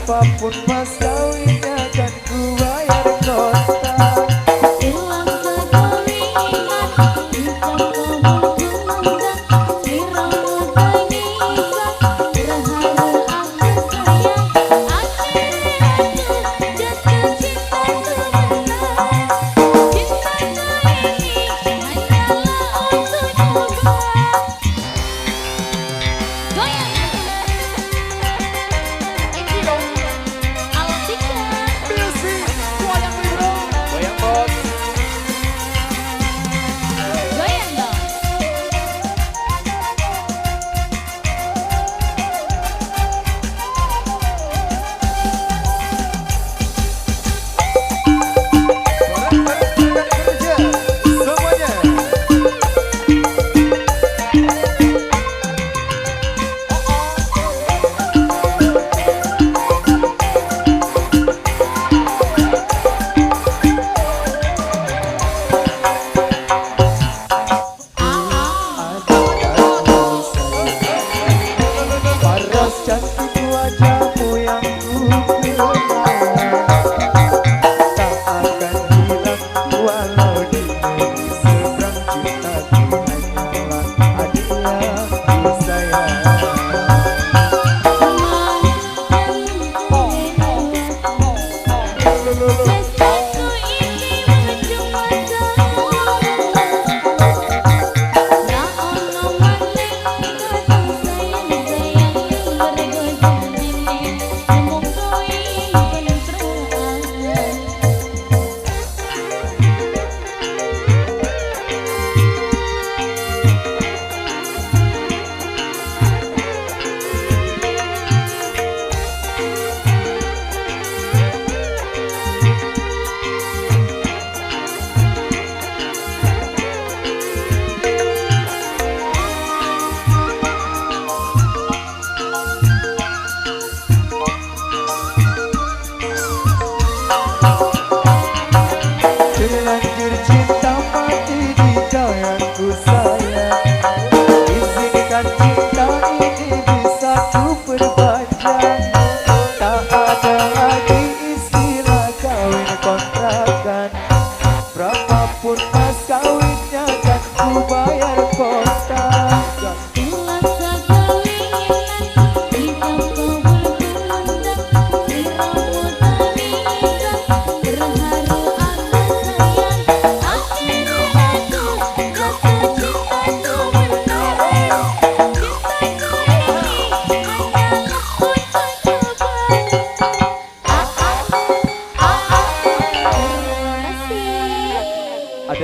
Berapapun mas kawinnya kan ku bayar kontak. Hilang kekeringan, jika kamu mengundang sliramu tangisan, berharu aku sayang, akhirnya jatuh cinta sebentar. Cintaku ini hanyalah untuk coba. Goyang. Ini dong, Altika. Music, goyang nih bro. Goyang bos. Goyang dong. Bareng-bareng kerja semuanya. Paras cantik wajahmu yang ku kenal, tak akan hilang walau di negeri seberang. Cintaku hanyalah hadiah ku sayang. Pestaku ini cuma kamu. Ya Allah maning kadang sayang-sayang bergoyang ini ngomong kowe penteraan. Terlanjur cinta mati di kau yang ku sayang. Izinkan cinta ini bisa ku perpanjang. Tak ada lagi istilah kawin kontrakan. Berapapun mas kawinnya kan ku bayar.